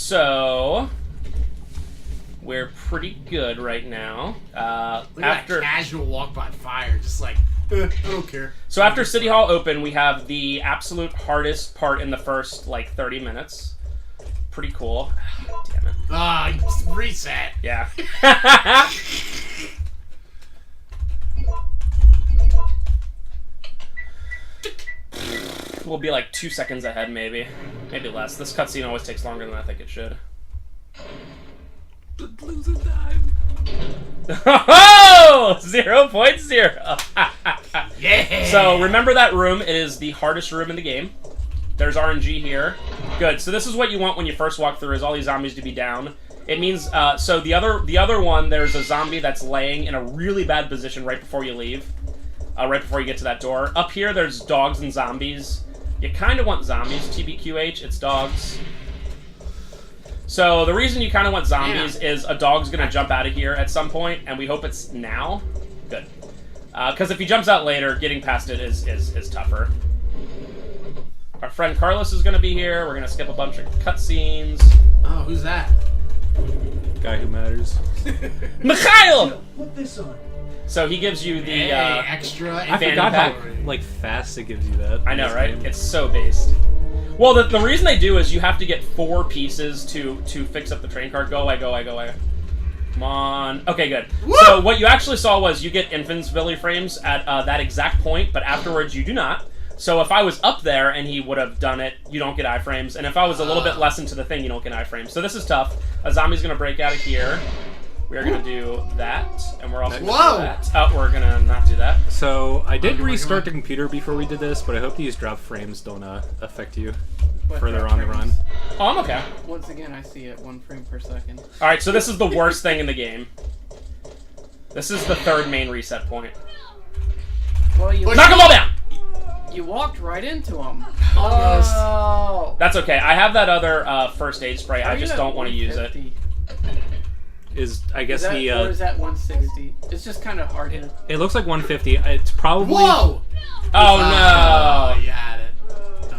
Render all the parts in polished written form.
so we're pretty good right now. Look at that casual walk by fire, just like, I don't care. So after City Hall open, we have the absolute hardest part in the first, like, 30 minutes. Pretty cool. Damn it. Ah, reset. Yeah. We'll be like 2 seconds ahead, maybe. Maybe less. This cutscene always takes longer than I think it should. Losing time. Oh! 0.0. Yeah! So remember that room. It is the hardest room in the game. There's RNG here. Good. So this is what you want when you first walk through, is all these zombies to be down. It means, so the other one, there's a zombie that's laying in a really bad position right before you leave. Right before you get to that door. Up here, there's dogs and zombies. You kind of want zombies, TBQH. It's dogs. So the reason you kind of want zombies is a dog's going to jump out of here at some point, and we hope it's now. Good. Because if he jumps out later, getting past it is tougher. Our friend Carlos is going to be here. We're going to skip a bunch of cutscenes. Oh, who's that? Guy who matters. Mikhail! Put this on. So he gives you the extra. I forgot how like fast it gives you that. I know, right? It's so based. Well, the reason they do is you have to get 4 pieces to fix up the train car. Go away, go away, go away. Come on. Okay, good. Woo! So what you actually saw was you get invincibility frames at that exact point, but afterwards you do not. So if I was up there and he would have done it, you don't get iframes. And if I was a little bit less into the thing, you don't get iframes. So this is tough. A zombie's going to break out of here. We are going to do that, and we're also going to do that. Oh, we're going to not do that. So I did restart the computer before we did this, but I hope these drop frames don't affect you further on the run. Oh, I'm okay. Once again, I see it 1 frame per second. All right, so this is the worst thing in the game. This is the 3rd main reset point. Well, you knock them all down. You walked right into them. Almost. Oh. That's okay. I have that other first aid spray. I just don't want to use it. I guess or is that 160? It's just kind of hard to... It looks like 150. It's probably... Whoa! Oh, no! You had it.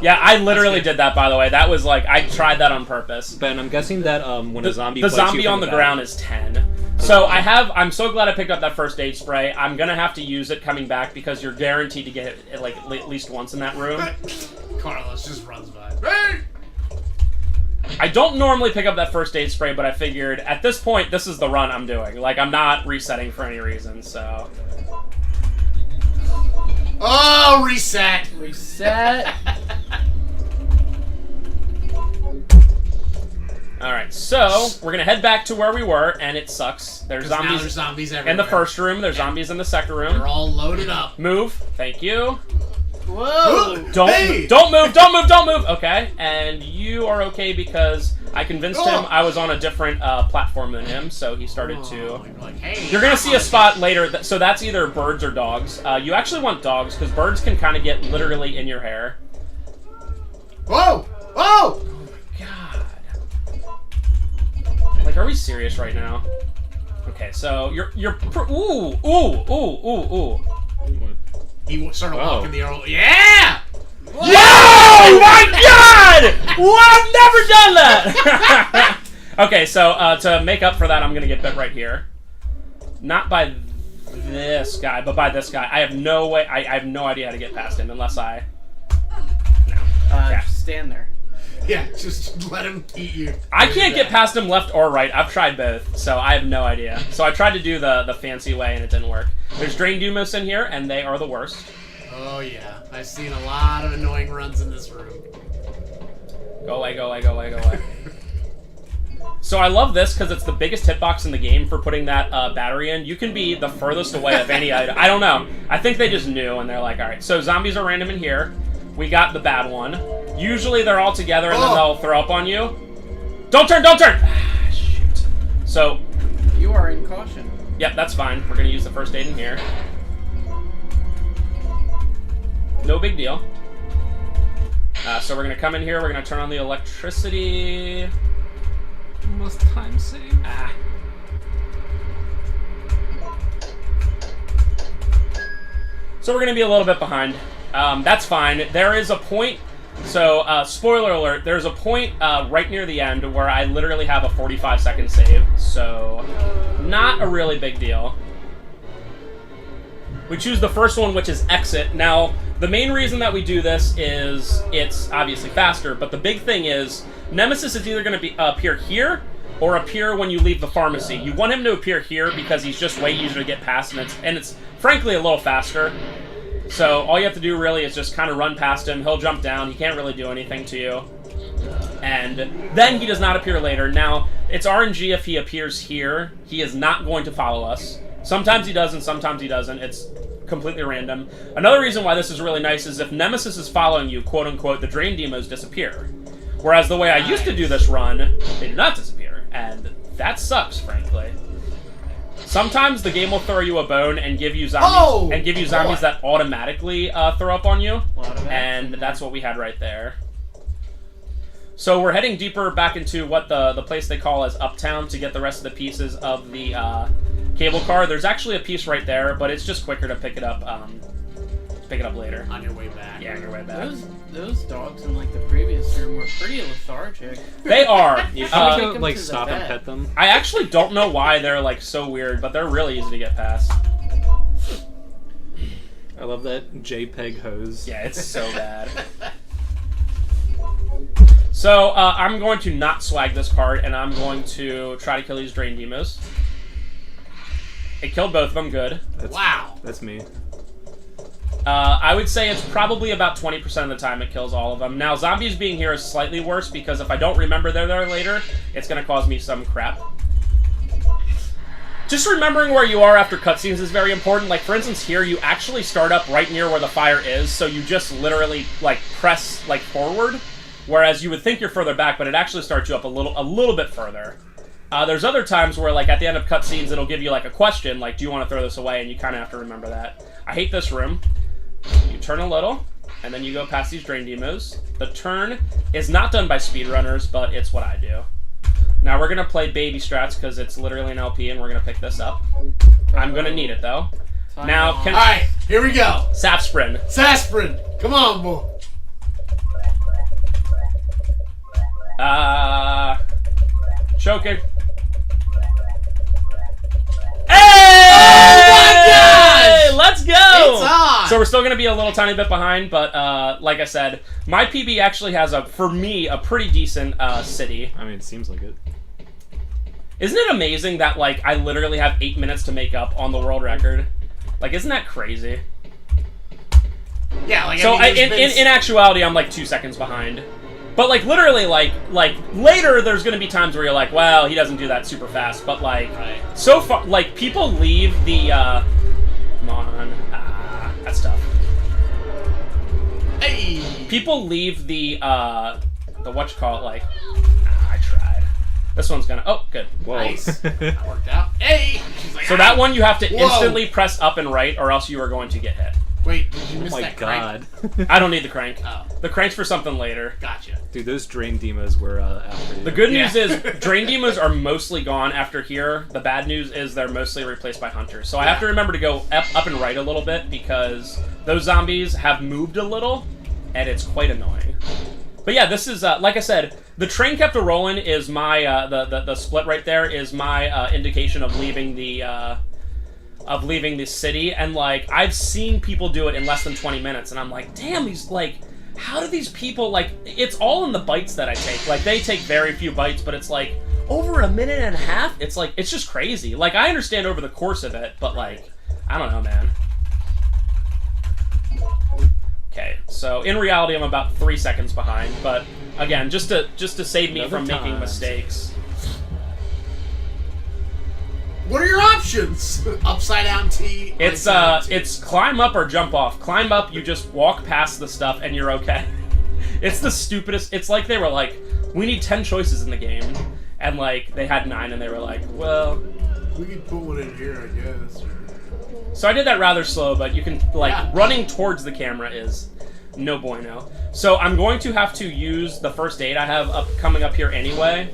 Yeah, I literally did that, by the way. That was like, I tried that on purpose. Ben, I'm guessing that when a zombie The zombie on the ground is 10. So I'm so glad I picked up that first aid spray. I'm gonna have to use it coming back because you're guaranteed to get it like at least once in that room. Carlos just runs by. Hey! I don't normally pick up that first aid spray, but I figured at this point, this is the run I'm doing. Like, I'm not resetting for any reason, so... Oh, reset! Reset! Alright, so we're gonna head back to where we were, and it sucks. There's zombies, now there's zombies everywhere. in the first room, there's zombies in the second room. They're all loaded up. Move. Thank you. Whoa! Don't move! Okay, and you are okay because I convinced him I was on a different platform than him, so he started to... Like, hey, You're gonna see a spot later, so that's either birds or dogs. You actually want dogs, because birds can kind of get literally in your hair. Whoa! Whoa! Oh my god. Like, are we serious right now? Okay, so you're ooh. He started walking the other. Yeah! Whoa! Oh my god! Well, I've never done that! Okay, so to make up for that, I'm gonna get bit right here. Not by this guy, but by this guy. I have no way, I have no idea how to get past him unless I... No. Stand there. Yeah, just let him eat you. I can't get past him left or right. I've tried both, so I have no idea. So I tried to do the fancy way, and it didn't work. There's Drain Dumos in here, and they are the worst. Oh, yeah. I've seen a lot of annoying runs in this room. Go away, go away, go away, go away. So I love this, because it's the biggest hitbox in the game for putting that battery in. You can be the furthest away of any item. I don't know. I think they just knew, and they're like, alright, so zombies are random in here. We got the bad one. Usually they're all together and then they'll throw up on you. Don't turn! Don't turn! Ah, shoot. So... You are in caution. Yep, that's fine. We're going to use the first aid in here. No big deal. So we're going to come in here. We're going to turn on the electricity. Must time save. Ah. So we're going to be a little bit behind. That's fine. There is a point So, spoiler alert, there's a point right near the end where I literally have a 45-second save, so not a really big deal. We choose the first one, which is exit. Now, the main reason that we do this is it's obviously faster, but the big thing is Nemesis is either going to be appear here or appear when you leave the pharmacy. You want him to appear here because he's just way easier to get past, and it's frankly a little faster. So all you have to do really is just kind of run past him. He'll jump down. He can't really do anything to you. And then he does not appear later. Now, it's RNG if he appears here. He is not going to follow us. Sometimes he does and sometimes he doesn't. It's completely random. Another reason why this is really nice is if Nemesis is following you, quote-unquote, the drain demos disappear. Whereas the way I used to do this run, they do not disappear. And that sucks, frankly. Sometimes the game will throw you a bone and give you zombies, that automatically throw up on you, and that's what we had right there. So we're heading deeper back into what the place they call as Uptown to get the rest of the pieces of the cable car. There's actually a piece right there, but it's just quicker to pick it up later. On your way back. Yeah, on your way back. Those dogs in like the previous room were pretty lethargic. They are. You should like stop and pet them. I actually don't know why they're like so weird, but they're really easy to get past. I love that JPEG hose. Yeah, it's so bad. So I'm going to not swag this card, and I'm going to try to kill these drain demos. It killed both of them. Good. Wow. That's me. I would say it's probably about 20% of the time it kills all of them. Now, zombies being here is slightly worse because if I don't remember they're there later, it's going to cause me some crap. Just remembering where you are after cutscenes is very important. Like, for instance, here, you actually start up right near where the fire is, so you just literally, like, press, like, forward, whereas you would think you're further back, but it actually starts you up a little bit further. There's other times where, like, at the end of cutscenes, it'll give you, like, a question, like, do you want to throw this away? And you kind of have to remember that. I hate this room. You turn a little, and then you go past these drain demos. The turn is not done by speedrunners, but it's what I do. Now we're going to play baby strats because it's literally an LP, and we're going to pick this up. I'm going to need it, though. Now, Alright, here we go. Sapsprin. Sasprin, come on, boy. Choking. Oh my gosh! Let's go! It's on! So we're still going to be a little tiny bit behind, but like I said, my PB actually has, for me, a pretty decent city. I mean, it seems like it. Isn't it amazing that, like, I literally have 8 minutes to make up on the world record? Like, isn't that crazy? Yeah, like, So I mean, in actuality, I'm like 2 seconds behind. But like literally, like later, there's gonna be times where you're like, well, he doesn't do that super fast. But like, so far, like people leave the. Come on, that's tough. Hey. People leave the whatchamacallit, like. I tried. This one's gonna. Oh, good. Whoa. Nice. That worked out. Hey. She's like, So that one you have to instantly press up and right, or else you are going to get hit. Wait, did you miss Oh my that god. crank? I don't need the crank. Oh. The crank's for something later. Gotcha. Dude, those drain demos were after you. The good news is drain demos are mostly gone after here. The bad news is they're mostly replaced by hunters. So I have to remember to go up and right a little bit because those zombies have moved a little, and it's quite annoying. But yeah, this is like I said, the train kept a rolling. Is my the split right there is my indication of leaving the city, and like I've seen people do it in less than 20 minutes, and I'm like, damn, these like. How do these people, like, it's all in the bites that I take. Like, they take very few bites, but it's, like, over a minute and a half? It's, like, it's just crazy. Like, I understand over the course of it, but, like, I don't know, man. Okay, so, in reality, I'm about 3 seconds behind, but, again, just to save me from making mistakes. What are your options? Upside down T. It's climb up or jump off. Climb up, you just walk past the stuff and you're okay. It's the stupidest. It's like they were like, we need 10 choices in the game, and like they had 9, and they were like, well, we could put one in here, I guess. So I did that rather slow, but you can like running towards the camera is no bueno. So I'm going to have to use the first aid I have coming up here anyway.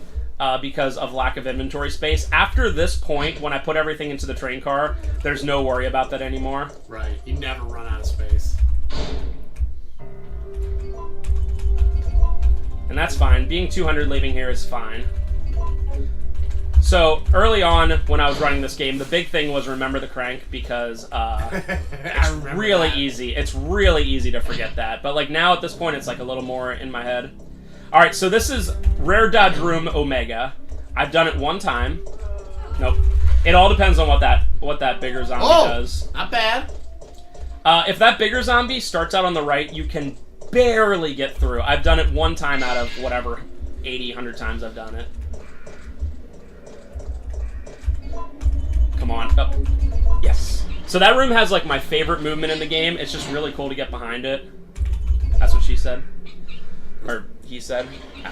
Because of lack of inventory space. After this point, when I put everything into the train car, there's no worry about that anymore. Right, you never run out of space. And that's fine. Being 200 leaving here is fine. So, early on, when I was running this game, the big thing was remember the crank, because it's really easy. It's really easy to forget that. But, like, now at this point, it's, like, a little more in my head. Alright, so this is Rare Dodge Room Omega. I've done it one time. Nope. It all depends on what that bigger zombie does. Not bad. If that bigger zombie starts out on the right, you can barely get through. I've done it one time out of whatever 80, 100 times I've done it. Come on. Up. Yes. So that room has, like, my favorite movement in the game. It's just really cool to get behind it. That's what she said. Or he said. I don't know.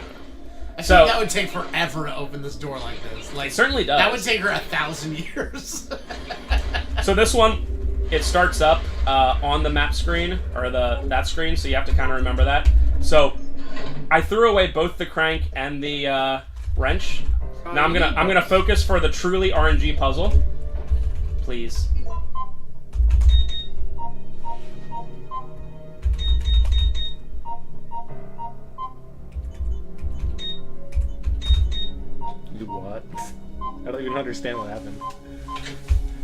I think that would take forever to open this door like this. Like, it certainly does. That would take her 1,000 years. So this one, it starts up on the map screen, or that screen, so you have to kind of remember that. So I threw away both the crank and the wrench. Now I'm gonna focus for the truly RNG puzzle. Please. Do what? I don't even understand what happened.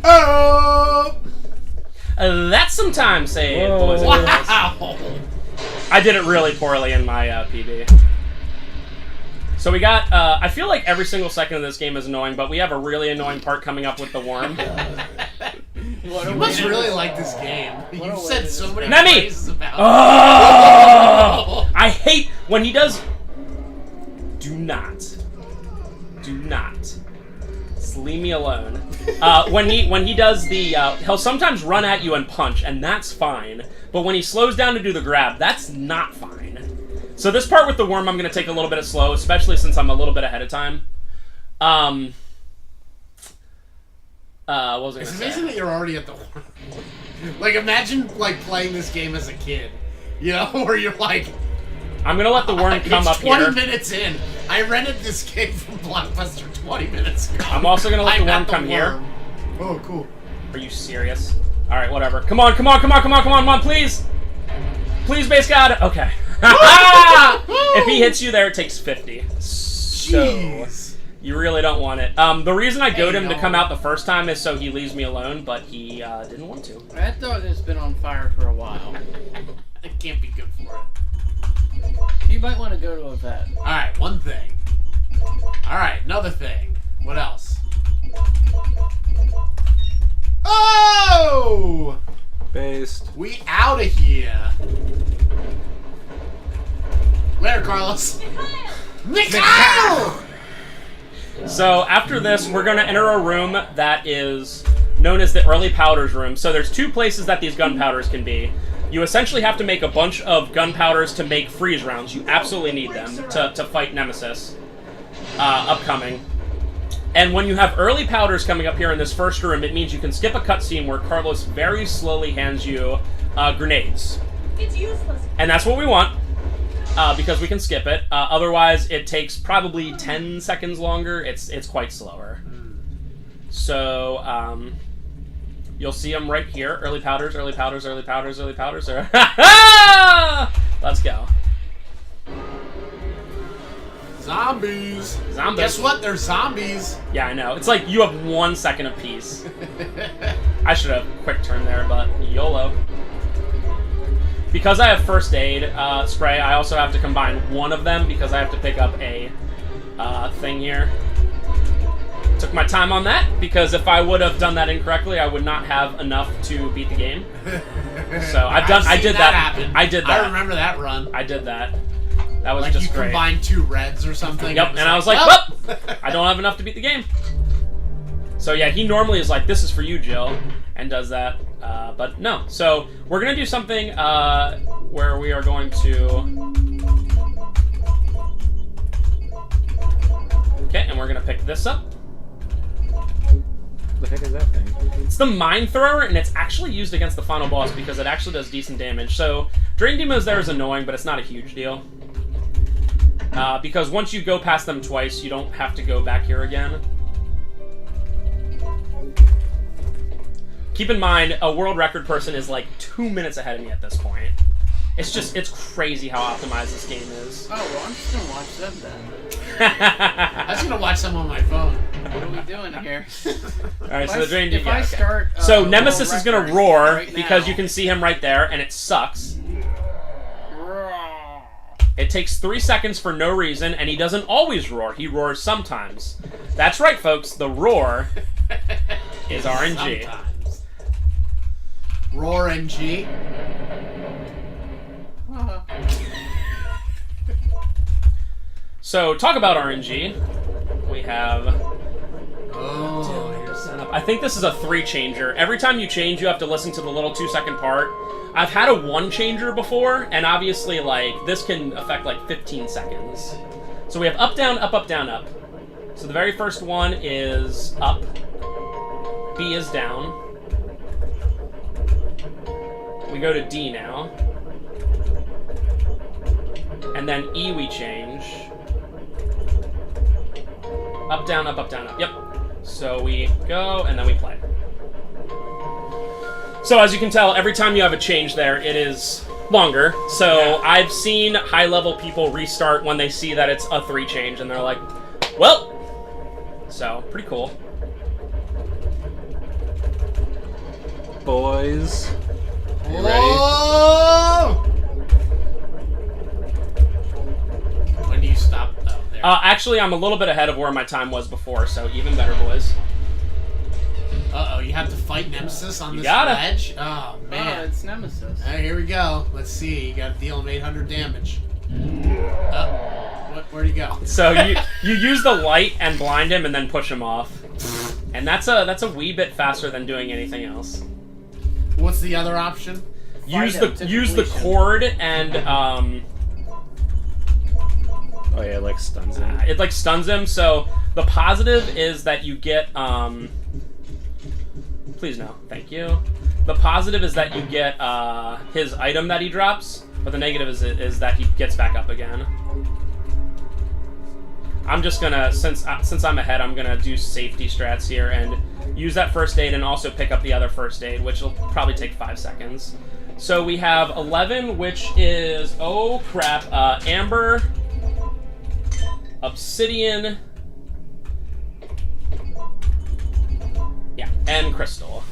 Oh! That's some time saved, boys and girls. Wow! I did it really poorly in my PB. So we got, I feel like every single second of this game is annoying, but we have a really annoying part coming up with the worm. You must really like this game. You've said so many Nemi! praises about it. Oh! I hate when he does... Do not. Just leave me alone. When he does the, he'll sometimes run at you and punch, and that's fine. But when he slows down to do the grab, that's not fine. So this part with the worm, I'm going to take a little bit of slow, especially since I'm a little bit ahead of time. What was I going to say? It's amazing that you're already at the worm. Like, imagine, like, playing this game as a kid. You know, where you're like... I'm going to let the worm come up here. 20 minutes in. I rented this game from Blockbuster 20 minutes ago. I'm also going to let the worm come here. Oh, cool. Are you serious? Alright, whatever. Come on, please! Please, base god! Okay. If he hits you there, it takes 50. So, Jeez. you really don't want it. The reason I goad him to come out the first time is so he leaves me alone, but he didn't want to. That dog has been on fire for a while. It can't be good for it. You might want to go to a vet. Alright, one thing. Alright, another thing. What else? Oh! Based. We out of here. Later, Carlos. Mikhail! So, after this, we're going to enter a room that is known as the early powders room. So there's two places that these gunpowders can be. You essentially have to make a bunch of gunpowders to make freeze rounds. You absolutely need them to fight Nemesis upcoming. And when you have early powders coming up here in this first room, it means you can skip a cutscene where Carlos very slowly hands you grenades. It's useless. And that's what we want, because we can skip it. Otherwise, it takes probably 10 seconds longer. It's quite slower. So, you'll see them right here. Early powders, early powders, early powders, early powders. Let's go. Zombies. Zombies. Guess what? They're zombies. Yeah, I know. It's like you have 1 second apiece. I should have quick turn there, but YOLO. Because I have first aid spray, I also have to combine one of them because I have to pick up a thing here. Took my time on that because if I would have done that incorrectly, I would not have enough to beat the game. So I did that. Happen. I did that. I remember that run. I did that. That was like just you great. Combined 2 reds or something. Yep, and I was like, well, I don't have enough to beat the game. So yeah, he normally is like, this is for you, Jill, and does that. But no. So we're going to do something where we are going to... Okay, and we're going to pick this up. What the heck is that thing? It's the mine thrower, and it's actually used against the final boss because it actually does decent damage. So drain demos there is annoying, but it's not a huge deal. Because once you go past them twice, you don't have to go back here again. Keep in mind, a world record person is like 2 minutes ahead of me at this point. It's crazy how optimized this game is. Oh, well, I'm just gonna watch them then. I was gonna watch some on my phone. What are we doing here? Alright, so the drain... If I start... So Nemesis is gonna roar right because now. you can see him right there, and it sucks. Roar. It takes 3 seconds for no reason, and he doesn't always roar. He roars sometimes. That's right, folks. The roar is RNG. Sometimes. Roar NG. So, talk about RNG. We have... Oh, here's I think this is a 3-changer. Every time you change, you have to listen to the little 2-second part. I've had a 1-changer before, and obviously, like, this can affect, like, 15 seconds. So we have up, down, up, up, down, up. So the very first one is up. B is down. We go to D now. And then E we change. Up, down, up, down, up. Yep. So we go, and then we play. So as you can tell, every time you have a change there, it is longer. So yeah. I've seen high-level people restart when they see that it's a 3 change, and they're like, well. So, pretty cool. Boys. Are you ready? When do you stop? Oh, there. Actually, I'm a little bit ahead of where my time was before, so even better, boys. Uh-oh, you have to fight Nemesis on this gotta. ledge? Oh, man. Oh, it's Nemesis. Alright, here we go. Let's see. You gotta deal him 800 damage. Where'd he go? So you use the light and blind him and then push him off. And that's a wee bit faster than doing anything else. What's the other option? Use the cord and Oh yeah, it like stuns him. it like stuns him. So the positive is that you get please no, thank you. The positive is that you get his item that he drops, but the negative is that he gets back up again. I'm just gonna, since I'm ahead, I'm gonna do safety strats here and use that first aid and also pick up the other first aid, which will probably take 5 seconds. So we have 11, which is, oh crap, Amber, Obsidian, yeah, and Crystal.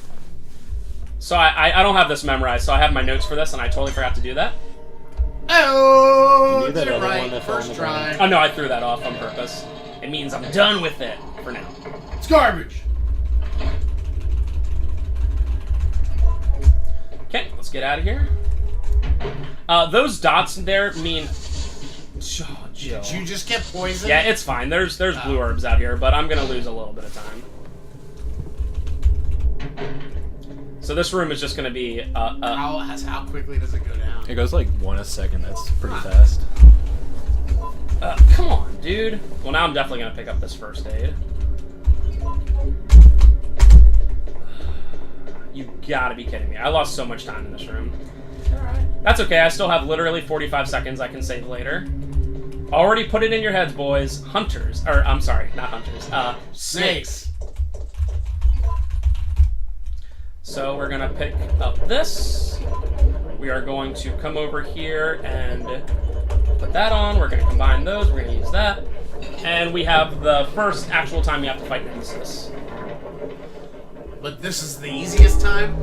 So I don't have this memorized, so I have my notes for this, and I totally forgot to do that. Oh, You did that it other one right. that fell on First the try. Oh no, I threw that off on purpose. It means I'm done with it for now. It's garbage. Okay, let's get out of here. Those dots there mean... Oh, Jill. Did you just get poisoned? Yeah, it's fine. There's blue herbs out here, but I'm gonna lose a little bit of time. So this room is just gonna be How quickly does it go down? It goes like 1 a second. That's pretty fast. come on, dude. Well, now I'm definitely gonna pick up this first aid. You gotta be kidding me. I lost so much time in this room. Alright. That's okay, I still have literally 45 seconds I can save later. Already put it in your heads, boys. Hunters. Or, I'm sorry, not hunters. Snakes. So we're gonna pick up this. We are going to come over here and put that on. We're gonna combine those. We're gonna use that. And we have the first actual time you have to fight Nemesis. But this is the easiest time?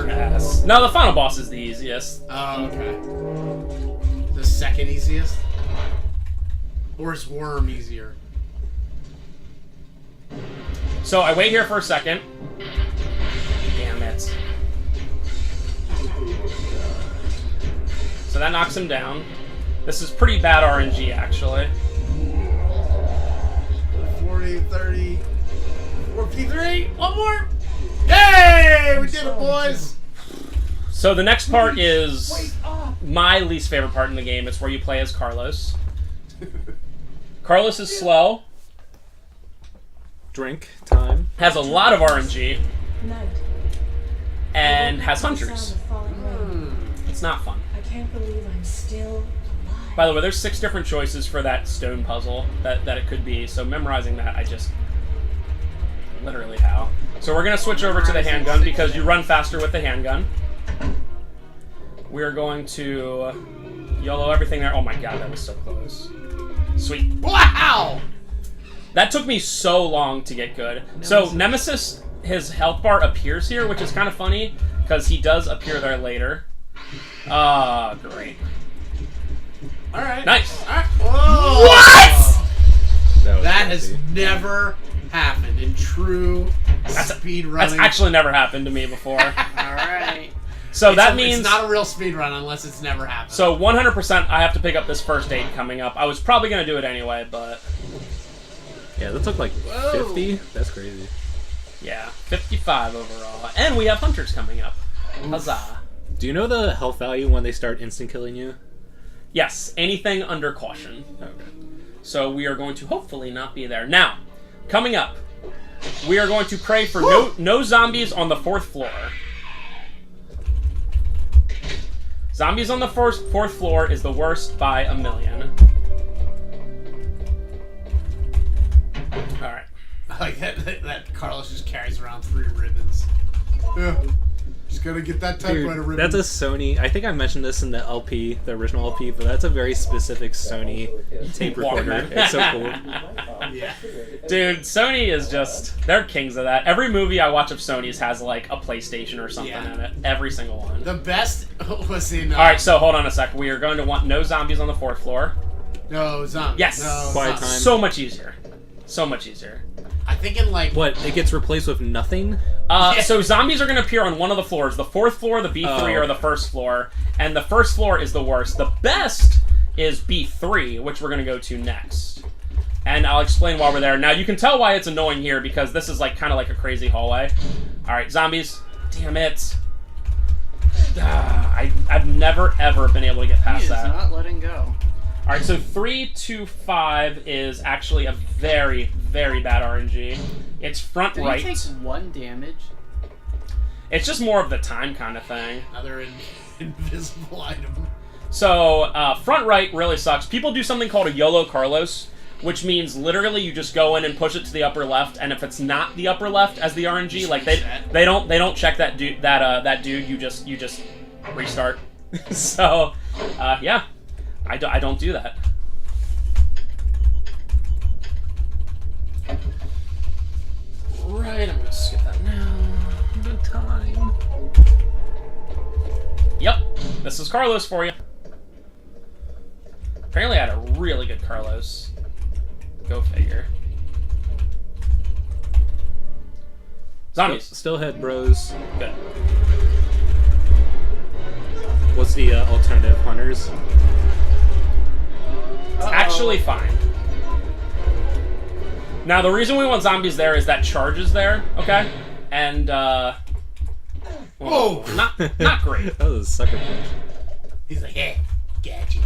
Yes. No, the final boss is the easiest. Oh, okay. The second easiest? Or is Worm easier? So I wait here for a second. Damn it. So that knocks him down. This is pretty bad RNG, actually. 40, 30, 43, one more! Yay! We did it, boys! So the next part is my least favorite part in the game. It's where you play as Carlos. Carlos is slow. Drink time. Has a lot of RNG. Night. And has Sound hunters. of falling rain. It's not fun. I can't believe I'm still alive. By the way, there's 6 different choices for that stone puzzle that it could be, so memorizing that, I just... Literally how. So we're going to switch over to the handgun because you run faster with the handgun. We're going to YOLO everything there. Oh my god, that was so close. Sweet. Wow! That took me so long to get good. So Nemesis, his health bar appears here, which is kind of funny, because he does appear there later. Great. Alright. Nice. Alright. Whoa! What?! That has never happened in true speedrunning. That's actually never happened to me before. Alright. So that means... It's not a real speedrun unless it's never happened. So 100% I have to pick up this first aid coming up. I was probably going to do it anyway, but... Yeah, that took like Whoa. 50. That's crazy. Yeah, 55 overall. And we have hunters coming up. Huzzah. Do you know the health value when they start instant killing you? Yes, anything under caution. Okay. So we are going to hopefully not be there. Now, coming up, we are going to pray for no zombies on the 4th floor. Zombies on the fourth floor is the worst by a million. Alright. I like that Carlos just carries around 3 ribbons. Yeah. Just gotta get that typewriter ribbon. That's a Sony. I think I mentioned this in the LP, the original LP, but that's a very specific Sony tape recorder. Walkman. It's so cool. Yeah. Dude, Sony is just... They're kings of that. Every movie I watch of Sony's has, like, a PlayStation or something in it. Every single one. The best was in... Alright, so hold on a sec. We are going to want no zombies on the 4th floor. No, zombies. Yes! No, Quiet zombies. time. So much easier. So much easier. I think in like... What? It gets replaced with nothing? So zombies are going to appear on one of the floors. The 4th floor, the B3, or the 1st floor. And the 1st floor is the worst. The best is B3, which we're going to go to next. And I'll explain why we're there. Now, you can tell why it's annoying here, because this is like kind of like a crazy hallway. Alright, zombies. Damn it. I've never, ever been able to get He past is that. not letting go. Alright, so 3 to 5 is actually a very, very bad RNG. It's front Did right. he take 1 damage? It's just more of the time kind of thing. Another invisible item. So, front right really sucks. People do something called a YOLO Carlos, which means literally you just go in and push it to the upper left, and if it's not the upper left as the RNG, like they don't check that dude that dude. You just restart. So, yeah, I don't do that. Right, I'm gonna skip that now. The time. Yep, this is Carlos for you. Apparently, I had a really good Carlos. Go figure. Zombies. Still head, bros. Good. What's the alternative? Hunters? It's actually fine. Now, the reason we want zombies there is that charge is there, okay? And, well, Whoa! not great. That was a sucker punch. He's like, hey, gotcha.